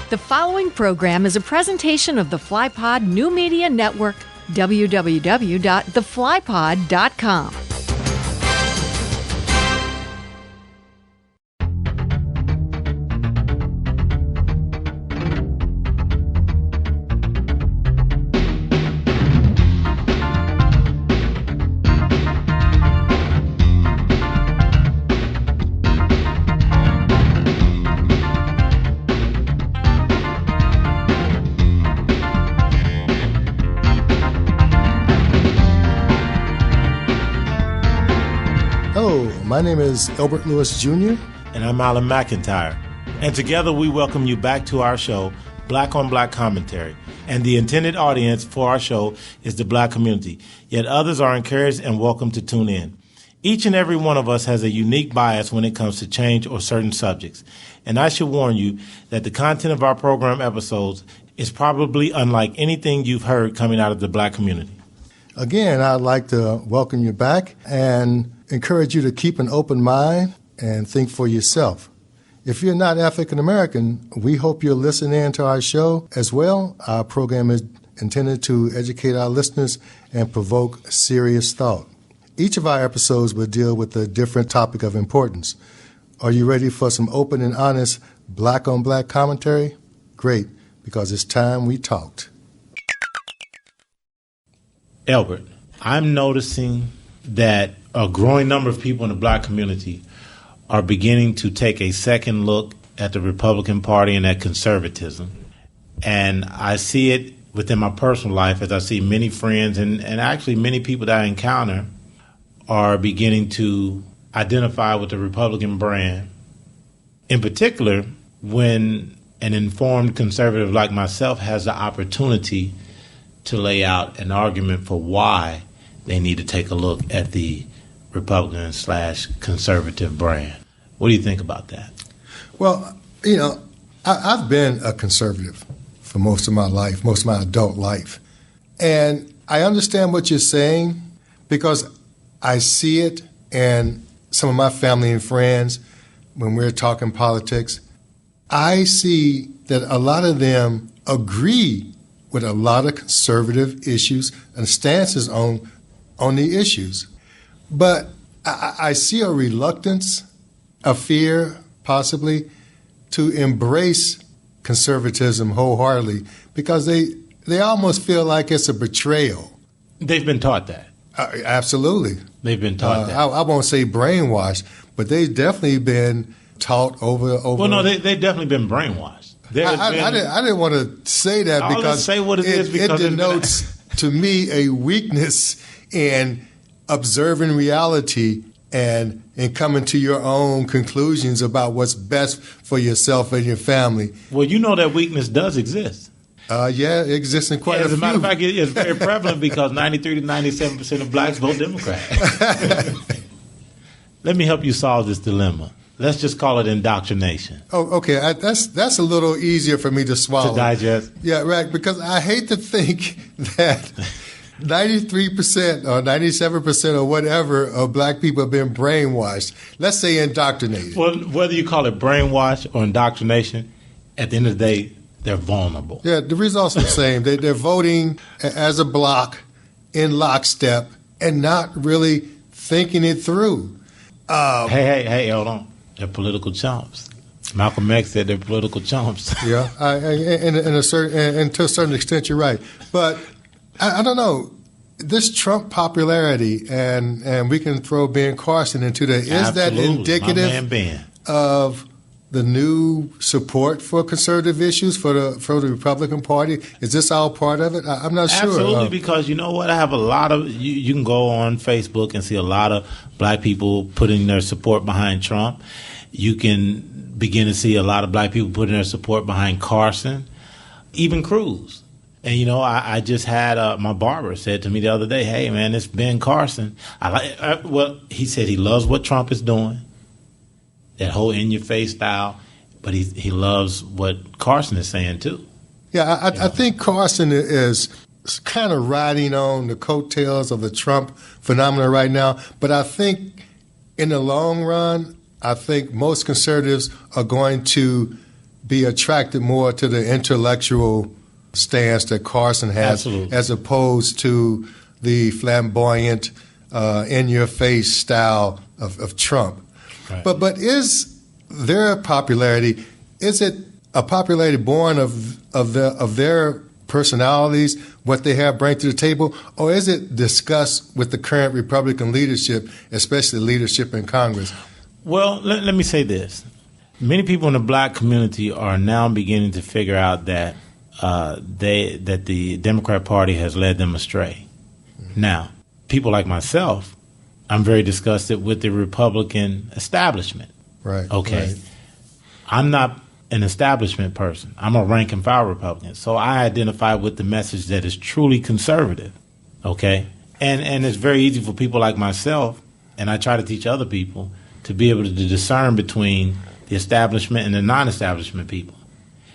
The following program is a presentation of the FlyPod New Media Network, www.theflypod.com. My name is Elbert Lewis Jr. And I'm Alan McIntyre. And together we welcome you back to our show, Black on Black Commentary. And the intended audience for our show is the Black community. Yet others are encouraged and welcome to tune in. Each and every one of us has a unique bias when it comes to change or certain subjects. And I should warn you that the content of our program episodes is probably unlike anything you've heard coming out of the Black community. Again, I'd like to welcome you back and encourage you to keep an open mind and think for yourself. If you're not African American, we hope you'll listen in to our show as well. Our program is intended to educate our listeners and provoke serious thought. Each of our episodes will deal with a different topic of importance. Are you ready for some open and honest Black on Black commentary? Great, because it's time we talked. Elbert, I'm noticing that a growing number of people in the Black community are beginning to take a second look at the Republican Party and at conservatism. And I see it within my personal life as I see many friends and actually many people that I encounter are beginning to identify with the Republican brand. In particular, when an informed conservative like myself has the opportunity to lay out an argument for why they need to take a look at the Republican/conservative brand. What do you think about that? Well, you know, I've been a conservative for most of my life, most of my adult life. And I understand what you're saying because I see it in some of my family and friends when we're talking politics. I see that a lot of them agree with a lot of conservative issues and stances on the issues. But I see a reluctance, a fear, possibly, to embrace conservatism wholeheartedly because they almost feel like it's a betrayal. They've been taught that. Absolutely. They've been taught that. I won't say brainwashed, but they've definitely been taught over. Well, no, they've definitely been brainwashed. I didn't want to say that because say what it denotes to me a weakness in observing reality and coming to your own conclusions about what's best for yourself and your family. Well, you know that weakness does exist. Yeah, it exists in quite a few. As a matter of fact, it's very prevalent because 93 to 97% of blacks vote Democrat. Let me help you solve this dilemma. Let's just call it indoctrination. Oh, okay. That's a little easier for me to swallow. To digest? Yeah, right. Because I hate to think that 93% or 97% or whatever of black people have been brainwashed. Let's say indoctrinated. Well, whether you call it brainwash or indoctrination, at the end of the day, they're vulnerable. Yeah, the results are the same. They're voting as a block in lockstep and not really thinking it through. Hey, hold on. They're political chumps. Malcolm X said they're political chumps. Yeah, and to a certain extent, you're right. But I don't know. This Trump popularity, and we can throw Ben Carson into that. Is that indicative of the new support for conservative issues for the Republican Party? Is this all part of it? I'm not sure. Absolutely, because you know what? I have a lot of you can go on Facebook and see a lot of black people putting their support behind Trump. You can begin to see a lot of black people putting their support behind Carson, even Cruz. And, you know, I just had my barber said to me the other day, hey, man, it's Ben Carson. He said he loves what Trump is doing, that whole in-your-face style, but he loves what Carson is saying, too. Yeah, I think Carson is kind of riding on the coattails of the Trump phenomenon right now. But I think in the long run, I think most conservatives are going to be attracted more to the intellectual stance that Carson has, Absolutely, as opposed to the flamboyant, in-your-face style of Trump. Right. But is their popularity, is it a popularity born of their personalities, what they have bring to the table, or is it discussed with the current Republican leadership, especially leadership in Congress? Well, let me say this. Many people in the black community are now beginning to figure out that that the Democrat Party has led them astray. Mm-hmm. Now, people like myself, I'm very disgusted with the Republican establishment. Right. Okay. Right. I'm not an establishment person. I'm a rank and file Republican. So I identify with the message that is truly conservative. Okay. And it's very easy for people like myself, and I try to teach other people, to be able to discern between the establishment and the non-establishment people.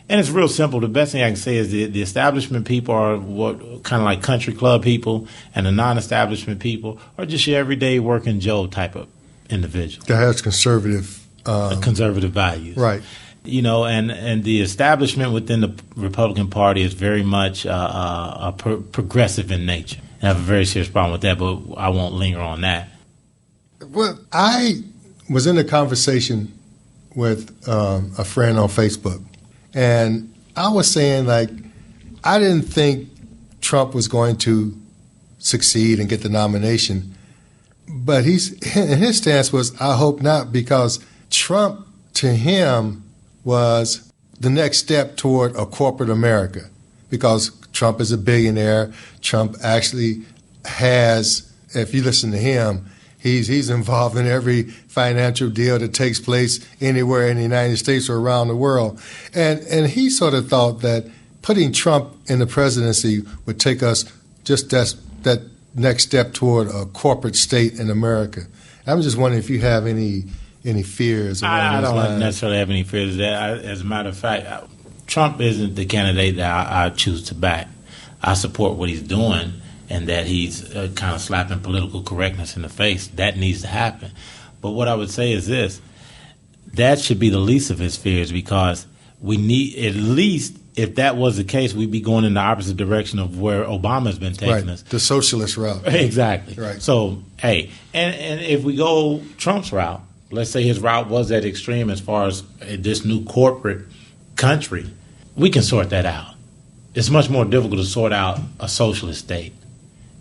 And it's real simple. The best thing I can say is the establishment people are what kind of like country club people, and the non-establishment people are just your everyday working Joe type of individual. That has conservative values. Right. You know, and the establishment within the Republican Party is very much progressive in nature. And I have a very serious problem with that, but I won't linger on that. Well, I was in a conversation with a friend on Facebook, and I was saying, like, I didn't think Trump was going to succeed and get the nomination, but his stance was, I hope not, because Trump, to him, was the next step toward a corporate America, because Trump is a billionaire. Trump actually has, if you listen to him, he's involved in every financial deal that takes place anywhere in the United States or around the world. And he sort of thought that putting Trump in the presidency would take us just that next step toward a corporate state in America. I'm just wondering if you have any fears around I those don't lines. necessarily have any fears of that. As a matter of fact, Trump isn't the candidate that I choose to back. I support what he's doing, and that he's kind of slapping political correctness in the face. That needs to happen. But what I would say is this. That should be the least of his fears, because we need, at least if that was the case, we'd be going in the opposite direction of where Obama's been taking us. The socialist route. Exactly. Right. So, hey, and if we go Trump's route, let's say his route was that extreme as far as this new corporate country, we can sort that out. It's much more difficult to sort out a socialist state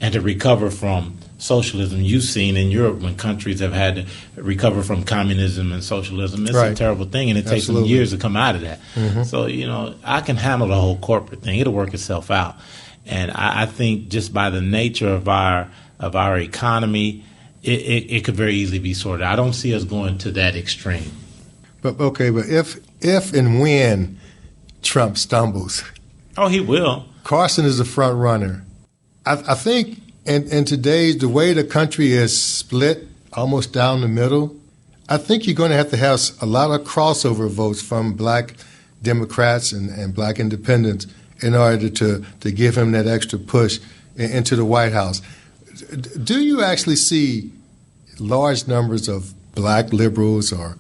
and to recover from socialism. You've seen in Europe when countries have had to recover from communism and socialism. It's a terrible thing, and it takes them years to come out of that. Mm-hmm. So, you know, I can handle the whole corporate thing. It'll work itself out. And I think just by the nature of our economy, it could very easily be sorted. I don't see us going to that extreme. But if and when Trump stumbles, oh, he will. Carson is the front runner. I think in today's, the way the country is split almost down the middle, I think you're going to have a lot of crossover votes from black Democrats and black independents in order to give him that extra push into the White House. Do you actually see large numbers of black liberals or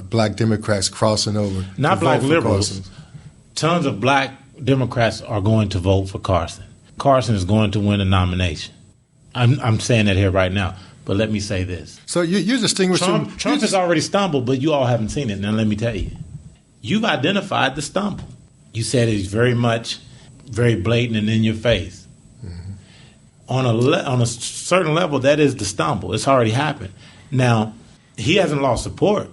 black Democrats crossing over? Not black liberals. Tons of black Democrats are going to vote for Carson. Carson is going to win a nomination. I'm saying that here right now. But let me say this. So you're distinguishing. Trump has already stumbled, but you all haven't seen it. Now let me tell you. You've identified the stumble. You said it's very blatant and in your face. Mm-hmm. On a certain level, that is the stumble. It's already happened. Now, he hasn't lost support.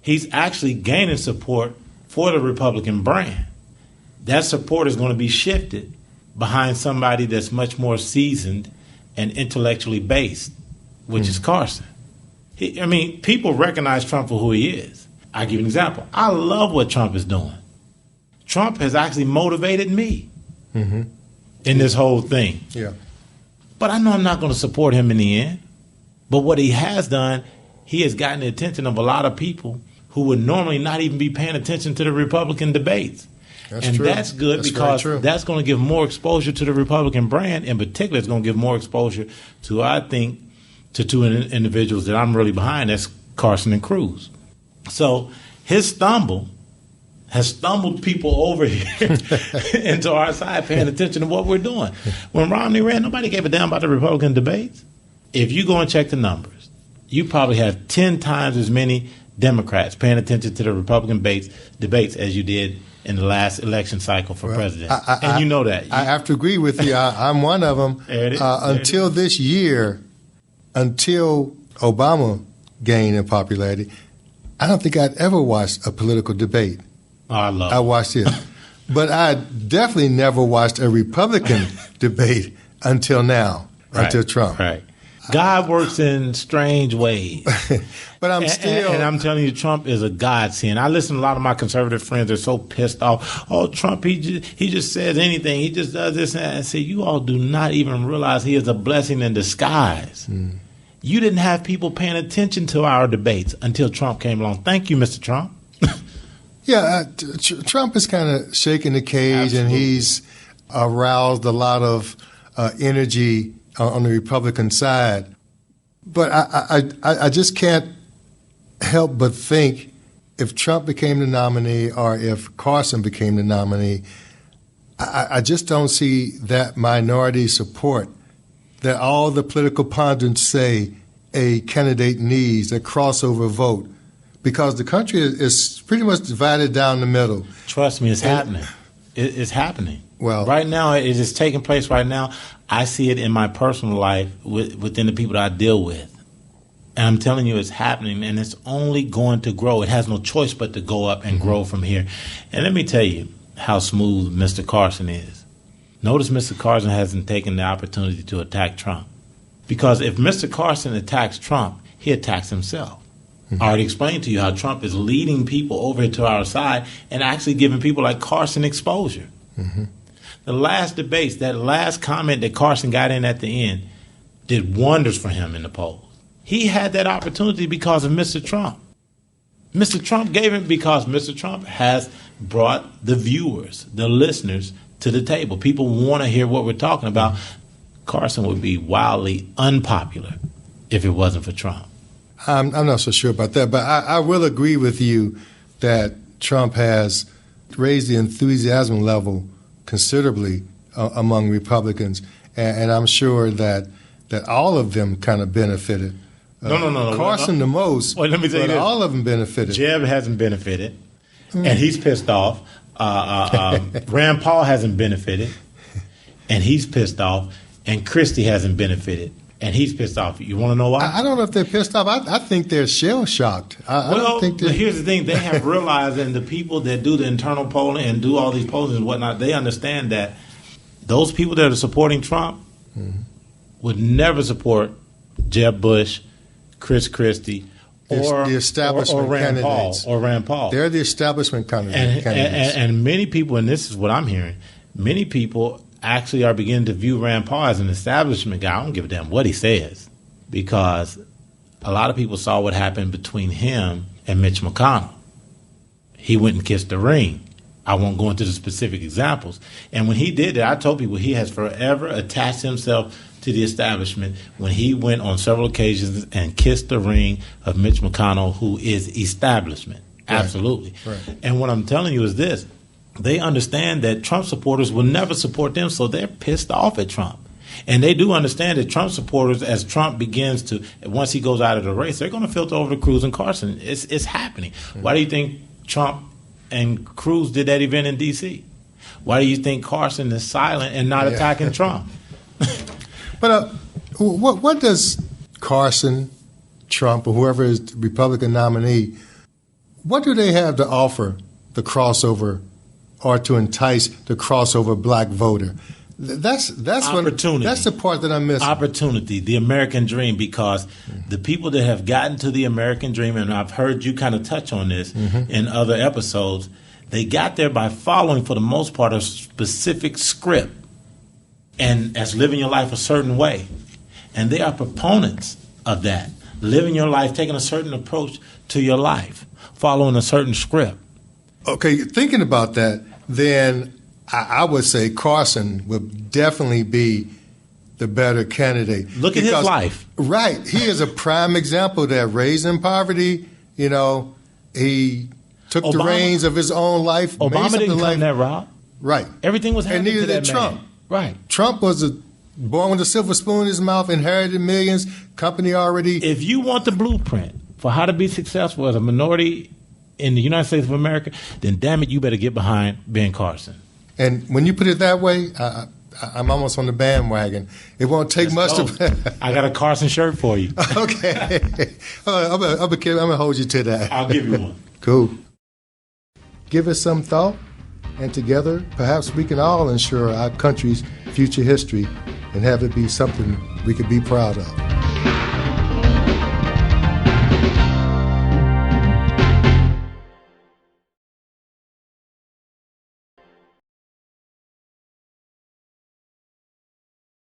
He's actually gaining support for the Republican brand. That support is going to be shifted behind somebody that's much more seasoned and intellectually based, which is Carson. People recognize Trump for who he is. I'll give you an example. I love what Trump is doing. Trump has actually motivated me in this whole thing. Yeah. But I know I'm not going to support him in the end. But what he has done, he has gotten the attention of a lot of people who would normally not even be paying attention to the Republican debates. That's true. That's good, because that's going to give more exposure to the Republican brand. In particular, it's going to give more exposure to, I think, to two individuals that I'm really behind. That's Carson and Cruz. So his stumble has stumbled people over here into our side paying attention to what we're doing. When Romney ran, nobody gave a damn about the Republican debates. If you go and check the numbers, you probably have 10 times as many Democrats paying attention to the Republican debates as you did in the last election cycle for president. And you know that. I have to agree with you. I'm one of them. Until this year, until Obama gained in popularity, I don't think I'd ever watched a political debate. Oh, I watched it. But I definitely never watched a Republican debate until now, until Trump. Right. God works in strange ways. But and I'm telling you, Trump is a godsend. I listen to a lot of my conservative friends. They're so pissed off. Oh, Trump, he just says anything. He just does this and that. I say, you all do not even realize he is a blessing in disguise. You didn't have people paying attention to our debates until Trump came along. Thank you, Mr. Trump. Yeah, Trump is kind of shaking the cage, and he's aroused a lot of energy on the Republican side. But I just can't help but think if Trump became the nominee or if Carson became the nominee, I just don't see that minority support that all the political pundits say a candidate needs, a crossover vote, because the country is pretty much divided down the middle. Trust me, it's happening. It's happening. Well, right now, it is taking place right now. I see it in my personal life within the people that I deal with. And I'm telling you, it's happening, and it's only going to grow. It has no choice but to go up and grow from here. And let me tell you how smooth Mr. Carson is. Notice Mr. Carson hasn't taken the opportunity to attack Trump. Because if Mr. Carson attacks Trump, he attacks himself. I already explained to you how Trump is leading people over to our side and actually giving people like Carson exposure. The last debates, that last comment that Carson got in at the end did wonders for him in the polls. He had that opportunity because of Mr. Trump. Mr. Trump gave it because Mr. Trump has brought the viewers, the listeners, to the table. People want to hear what we're talking about. Carson would be wildly unpopular if it wasn't for Trump. I'm not so sure about that, but I will agree with you that Trump has raised the enthusiasm level considerably among Republicans, and I'm sure that all of them kind of benefited. No. Carson the most, let me tell you but this. All of them benefited. Jeb hasn't benefited, and he's pissed off. Rand Paul hasn't benefited, and he's pissed off, and Christie hasn't benefited, and he's pissed off. You want to know why? I don't know if they're pissed off. I think they're shell-shocked. But here's the thing. They have realized, and the people that do the internal polling and do all these pollings and whatnot, they understand that those people that are supporting Trump would never support Jeb Bush, Chris Christie, or the establishment or Rand candidates. Paul, or Rand Paul. They're the establishment candidates. And many people, and this is what I'm hearing, many people actually are beginning to view Rand Paul as an establishment guy. I don't give a damn what he says, because a lot of people saw what happened between him and Mitch McConnell. He went and kissed the ring. I won't go into the specific examples. And when he did that, I told people he has forever attached himself to the establishment when he went on several occasions and kissed the ring of Mitch McConnell, who is establishment. Absolutely. Right. And what I'm telling you is this. They understand that Trump supporters will never support them, so they're pissed off at Trump. And they do understand that Trump supporters, as Trump begins to, once he goes out of the race, they're going to filter over to Cruz and Carson. It's happening. Why do you think Trump and Cruz did that event in D.C.? Why do you think Carson is silent and not attacking Trump? But what does Carson, Trump, or whoever is the Republican nominee, what do they have to offer the crossover or to entice the crossover black voter? That's opportunity. That's the part that I'm missing. Opportunity, the American dream, because the people that have gotten to the American dream, and I've heard you kind of touch on this in other episodes, they got there by following, for the most part, a specific script, and as living your life a certain way. And they are proponents of that, living your life, taking a certain approach to your life, following a certain script. Okay, thinking about that, then I would say Carson would definitely be the better candidate. Look at his life. Right. He is a prime example that raised in poverty, he took the reins of his own life. Obama didn't come that route. Right. Everything was happening to that and neither did Trump. man. Right. Trump was born with a silver spoon in his mouth, inherited millions, company already. If you want the blueprint for how to be successful as a minority in the United States of America, then damn it, you better get behind Ben Carson. And when you put it that way, I'm almost on the bandwagon. It won't take much to. I got a Carson shirt for you. Okay. I'm gonna hold you to that. I'll give you one. Cool. Give it some thought, and together, perhaps we can all ensure our country's future history and have it be something we could be proud of.